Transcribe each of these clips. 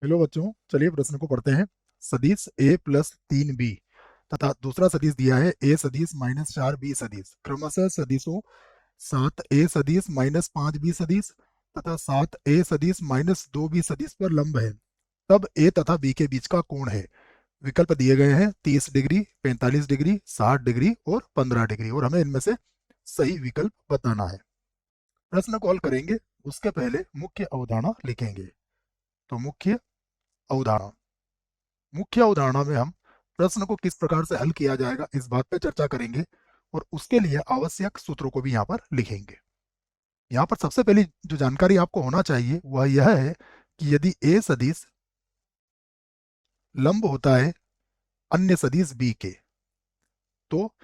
Hello बच्चों, चलिए प्रश्न को पढ़ते हैं। सदिश a प्लस 3b तथा दूसरा सदिश दिया है a सदिश माइनस 4b सदिश क्रमशः सदिशों 7a सदिश माइनस 5b सदिश तथा 7a सदिश माइनस 2b सदिश पर लंब है। तब a तथा b के बीच का कोण है। विकल्प दिए गए हैं 30 डिग्री, 45 डिग्री, 60 डिग्री और 15 डिग्री, और हमें इनमें से सही विकल्प बताना है। प्रश्न को हल करेंगे उसके पहले मुख्य अवधारणा लिखेंगे। तो मुख्य अवधारणा में हम प्रश्न को किस प्रकार से हल किया जाएगा इस बात पे चर्चा करेंगे, और उसके लिए आवश्यक सूत्रों को भी यहाँ पर लिखेंगे। यहाँ पर सबसे पहली जो जानकारी आपको होना चाहिए वह यह है कि यदि ए सदिश लंब होता है अन्य सदिश बी के, तो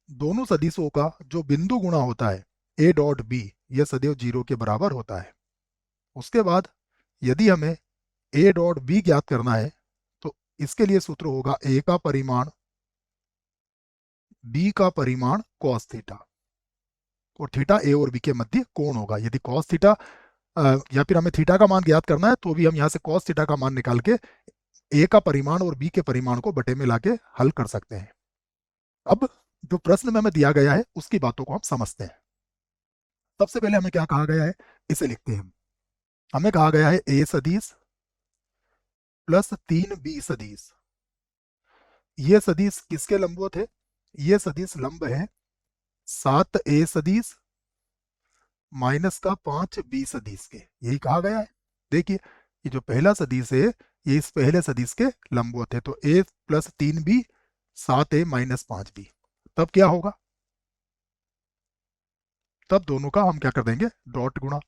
दोनों सदिशों का जो बिंदु गुणा होता है ए डॉट बी, यह सदैव 0 के बराबर होता है। उसके बाद यदि हमें ए डॉट बी ज्ञात करना है तो इसके लिए सूत्र होगा ए का परिमाण बी का परिमाण कॉस थीटा, और थीटा ए और बी के मध्य कोण होगा। यदि कॉस थीटा या फिर हमें थीटा का मान ज्ञात करना है तो भी हम यहाँ से कॉस थीटा का मान निकाल के ए का परिमाण और बी के परिमाण को बटे में लाके हल कर सकते हैं। अब जो प्रश्न में हमें दिया गया है उसकी बातों को हम समझते हैं। सबसे पहले हमें क्या कहा गया है, इसे लिखते हैं। हमें कहा गया है ए सदिश प्लस 3b सदिश। ये सदिश किसके लंबवत है? ये सदिश लंब है 7a सदिश माइनस का 5b सदिश के, यही कहा गया है। देखिए, ये जो पहला सदिश है ये इस पहले सदिश के लंबवत है, तो a plus 3b 7a minus 5b। तब क्या होगा? तब दोनों का हम क्या कर देंगे, डॉट गुणा।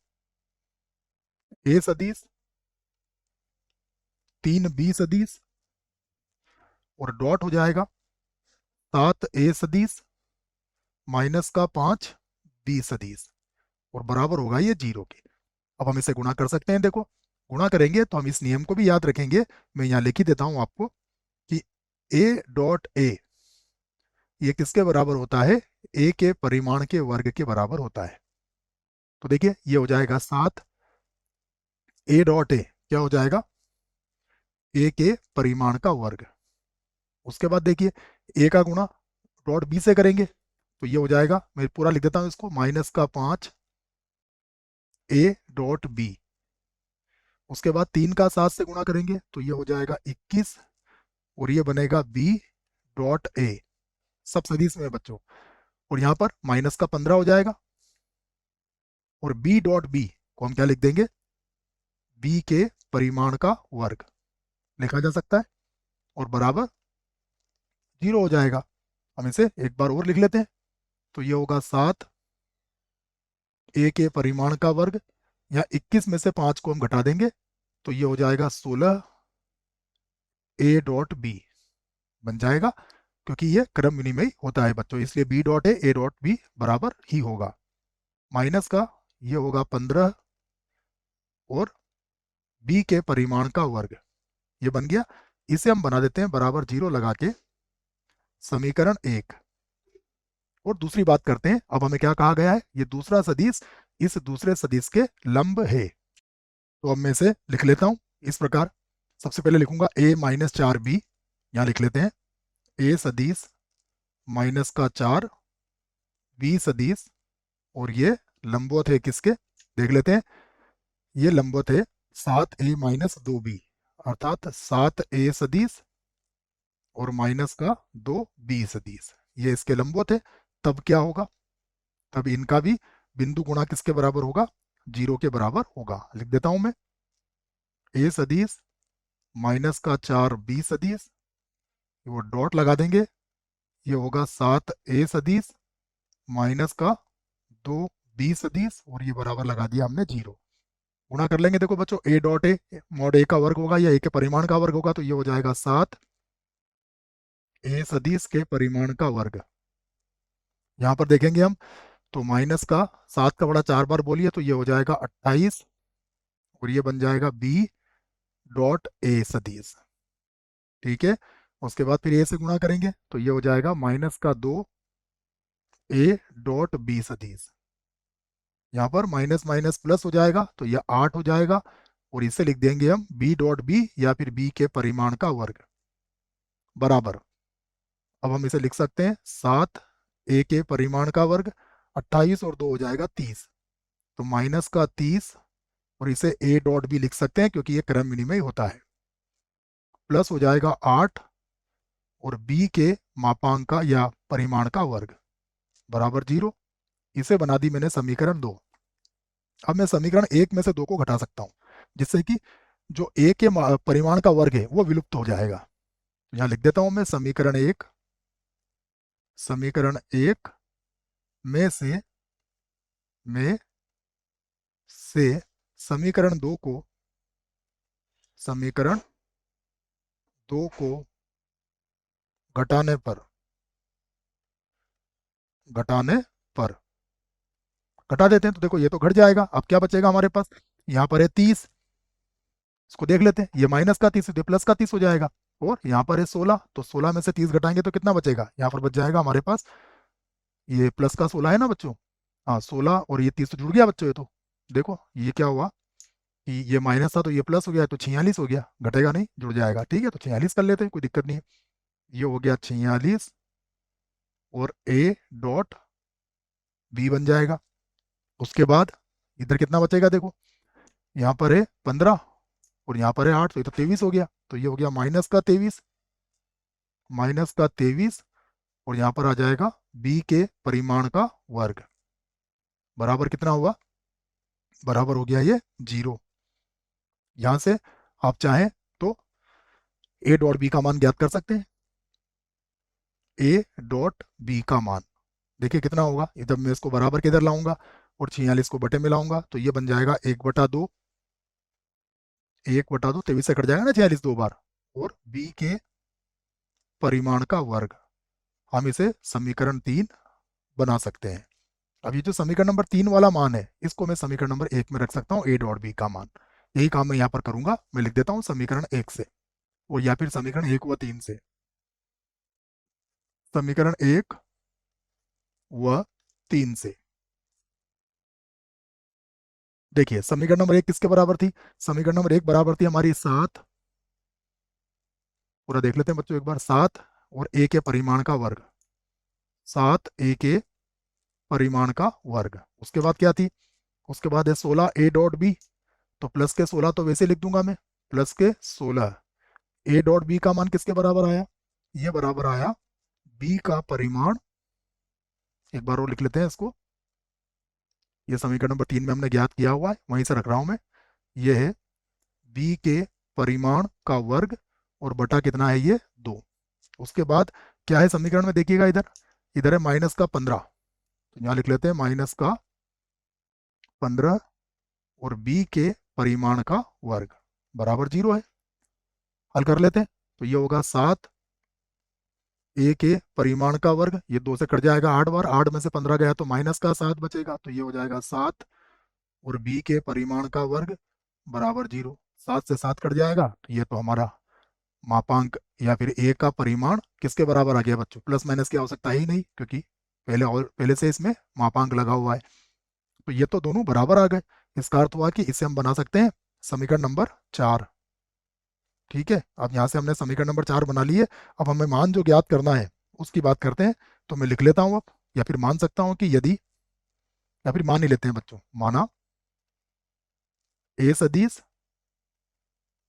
a सदिश 3b सदिश और डॉट हो जाएगा 7a सदिश माइनस का 5b सदिश, और बराबर होगा ये 0 के। अब हम इसे गुणा कर सकते हैं। देखो, गुणा करेंगे तो हम इस नियम को भी याद रखेंगे। मैं यहाँ लिख ही देता हूँ आपको कि a डॉट a ये किसके बराबर होता है? a के परिमाण के वर्ग के बराबर होता है। तो देखिए, ये हो जाएगा 7 a डॉट a, क्या हो जाएगा? a के परिमाण का वर्ग। उसके बाद देखिए, a का गुणा डॉट b से करेंगे तो ये हो जाएगा, मैं पूरा लिख देता हूँ इसको, माइनस का 5 a डॉट b। उसके बाद 3 का 7 से गुणा करेंगे तो ये हो जाएगा 21, और ये बनेगा b डॉट a, सब सदिश में है बच्चों। और यहाँ पर माइनस का 15 हो जाएगा, और b डॉट b को हम क्या लिख देंगे? b के परिमाण का वर्ग लिखा जा सकता है, और बराबर 0 हो जाएगा। हम इसे एक बार और लिख लेते हैं, तो ये होगा 7 a के परिमाण का वर्ग, या 21 में से 5 को हम घटा देंगे तो ये हो जाएगा 16 a डॉट b बन जाएगा, क्योंकि ये क्रम विनिमय होता है बच्चों, इसलिए b dot a dot b बराबर ही होगा। माइनस का ये होगा 15 और b के परिमाण का वर्ग, ये बन गया। इसे हम बना देते हैं बराबर 0 लगा के समीकरण 1। और दूसरी बात करते हैं। अब हमें क्या कहा गया है? ये दूसरा सदिश इस दूसरे सदिश के लंब है। तो अब मैं इसे लिख लेता हूं इस प्रकार। सबसे पहले लिखूंगा a माइनस 4b, यहाँ लिख लेते हैं a सदिश माइनस का 4 b सदिश, और ये लंबवत है किसके, देख लेते हैं। ये लंबवत है 7a माइनस 2b, अर्थात 7a सदिश और माइनस का 2b सदिश, ये इसके लंबवत है। तब क्या होगा? तब इनका भी बिंदु गुणा किसके बराबर होगा? 0 के बराबर होगा। लिख देता हूं मैं, a सदिश माइनस का 4b सदिश, वो डॉट लगा देंगे, ये होगा 7a सदिश माइनस का 2b सदिश, और ये बराबर लगा दिया हमने 0। गुणा कर लेंगे। देखो बच्चों, a dot a mod a का वर्ग होगा या a के परिमाण का वर्ग होगा, तो ये हो जाएगा 7a सदिश के परिमाण का वर्ग। यहाँ पर देखेंगे हम तो माइनस का 7 का बड़ा 4 बार बोलिए तो ये हो जाएगा 28, और ये बन जाएगा b डॉट a सदिश। ठीक है, उसके बाद फिर a से गुणा करेंगे तो ये हो जाएगा माइनस का 2a डॉट b सदिश। यहाँ पर माइनस माइनस प्लस हो जाएगा तो ये 8 हो जाएगा, और इसे लिख देंगे हम बी डॉट बी या फिर बी के परिमाण का वर्ग बराबर। अब हम इसे लिख सकते हैं 7 ए के परिमाण का वर्ग, 28 और 2 हो जाएगा 30, तो माइनस का 30, और इसे ए डॉट बी लिख सकते हैं क्योंकि ये क्रम विनिमय होता है, प्लस हो जाएगा 8 और बी के मापांक का या परिमाण का वर्ग बराबर 0। इसे बना दी मैंने समीकरण 2। अब मैं समीकरण 1 में से 2 को घटा सकता हूँ, जिससे कि जो ए के परिमाण का वर्ग है वो विलुप्त हो जाएगा। तो यहाँ लिख देता हूँ मैं समीकरण 1 में से समीकरण 2 को घटाने पर घटा देते हैं, तो देखो ये तो घट जाएगा। अब क्या बचेगा हमारे पास, यहाँ पर है 30, इसको देख लेते हैं, ये माइनस का 30 प्लस का 30 हो जाएगा, और यहाँ पर है 16, तो 16 में से 30 घटाएंगे तो कितना बचेगा, यहाँ पर बच जाएगा हमारे पास, ये प्लस का 16 है ना बच्चों, हाँ 16 और ये 30 तो जुड़ गया बच्चों। ये तो देखो ये क्या हुआ कि ये माइनस था तो ये प्लस हो गया, तो 46 हो गया, घटेगा नहीं, जुड़ जाएगा। ठीक है, तो 46 कर लेते हैं, कोई दिक्कत नहीं है। ये हो गया 46 और ए डॉट बी बन जाएगा। उसके बाद इधर कितना बचेगा, देखो यहाँ पर है 15 और यहाँ पर है 8, तो ये तो 23 हो गया, तो ये हो गया माइनस का 23 और यहाँ पर आ जाएगा बी के परिमाण का वर्ग बराबर कितना हुआ, बराबर हो गया ये 0। यहाँ से आप चाहें तो ए डॉट बी का मान ज्ञात कर सकते हैं। ए डॉट बी का मान देखिए कितना होगा, इधर मैं इसको बराबर के इधर लाऊंगा और 46 को बटे में लाऊंगा, तो ये बन जाएगा 1/2, 1/2, 23 से कट जाएगा ना 46 दो बार, और बी के परिमाण का वर्ग। हम इसे समीकरण 3 बना सकते हैं। अब ये जो समीकरण नंबर 3 वाला मान है, इसको मैं समीकरण नंबर 1 में रख सकता हूँ, ए डॉट बी का मान। यही काम मैं यहाँ पर करूंगा, मैं लिख देता हूँ समीकरण 1 से, और या फिर समीकरण 1 व 3 से। समीकरण 1 व 3 से देखिए समीकरण नंबर 1 किसके बराबर थी, समीकरण नंबर 1 बराबर थी हमारी 7, पूरा देख लेते हैं बच्चों एक बार, 7 और ए के परिमाण का वर्ग, 7 ए के परिमाण का वर्ग। उसके बाद क्या थी, उसके बाद है 16 ए डॉट बी, तो प्लस के 16 तो वैसे लिख दूंगा मैं, प्लस के 16 ए डॉट बी का मान किसके बराबर आया, ये बराबर आया बी का परिमाण, एक बार और लिख लेते हैं इसको, ये समीकरण नंबर 3 में हमने ज्ञात किया हुआ है, वहीं से रख रहा हूं मैं, ये है बी के परिमाण का वर्ग और बटा कितना है ये 2। उसके बाद क्या है समीकरण में देखिएगा, इधर इधर है -15, तो यहाँ लिख लेते हैं -15 और बी के परिमाण का वर्ग बराबर 0 है। हल कर लेते हैं, तो ये होगा 7 ए के परिमाण का वर्ग, ये 2 से कट जाएगा 8 बार, 8 में से 15 गया तो माइनस का 7 बचेगा, तो ये हो जाएगा 7 और बी के परिमाण का वर्ग बराबर 0। 7 से 7 कट जाएगा, तो ये तो हमारा मापांक या फिर ए का परिमाण किसके बराबर आ गया बच्चों, प्लस माइनस की आवश्यकता ही नहीं, क्योंकि पहले से इसमें मापांक लगा हुआ है, तो ये तो दोनों बराबर आ गए। इसका अर्थ हुआ कि इसे हम बना सकते हैं समीकरण नंबर 4। ठीक है, अब यहाँ से हमने समीकरण नंबर 4 बना लिए। अब हमें मान जो ज्ञात करना है उसकी बात करते हैं, तो मैं लिख लेता हूँ अब, या फिर मान सकता हूँ कि यदि, या फिर मान ही लेते हैं बच्चों, माना ए सदिश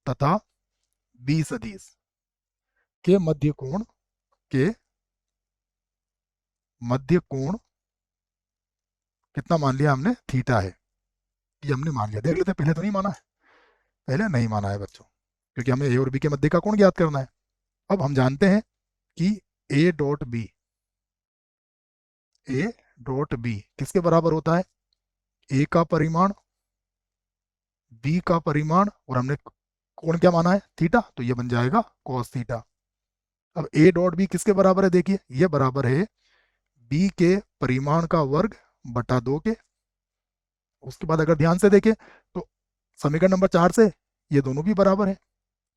तथा बी सदिश के के मध्य कोण कितना मान लिया हमने, थीटा है, ये हमने मान लिया। देख लेते हैं, पहले तो नहीं माना है, पहले नहीं माना है बच्चों, क्योंकि हमें ए और बी के मध्य का कोण ज्ञात करना है। अब हम जानते हैं कि ए डॉट बी किसके बराबर होता है, ए का परिमाण, बी का परिमाण, और हमने कोण क्या माना है, थीटा, तो ये बन जाएगा cos थीटा। अब ए डॉट बी किसके बराबर है, देखिए ये बराबर है बी के परिमाण का वर्ग बटा 2 के। उसके बाद अगर ध्यान से देखें तो समीकरण नंबर 4 से ये दोनों भी बराबर है,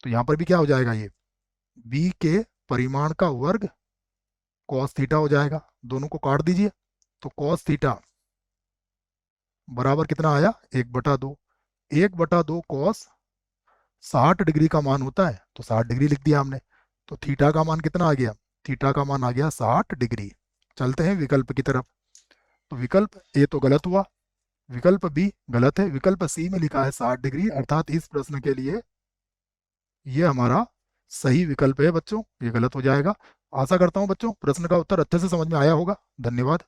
तो यहाँ पर भी क्या हो जाएगा, ये बी के परिमाण का वर्ग cos थीटा हो जाएगा। दोनों को काट दीजिए, तो cos थीटा बराबर कितना आया, 1/2। 1/2 कॉस 60 डिग्री का मान होता है, तो 60 डिग्री लिख दिया हमने। तो थीटा का मान कितना आ गया? थीटा का मान आ गया 60 डिग्री। चलते हैं विकल्प की तरफ। तो विकल्प ए तो गलत हुआ, विकल्प बी गलत है, विकल्प सी में लिखा है 60 डिग्री, अर्थात इस प्रश्न के लिए ये हमारा सही विकल्प है बच्चों, ये गलत हो जाएगा। आशा करता हूं बच्चों प्रश्न का उत्तर अच्छे से समझ में आया होगा। धन्यवाद।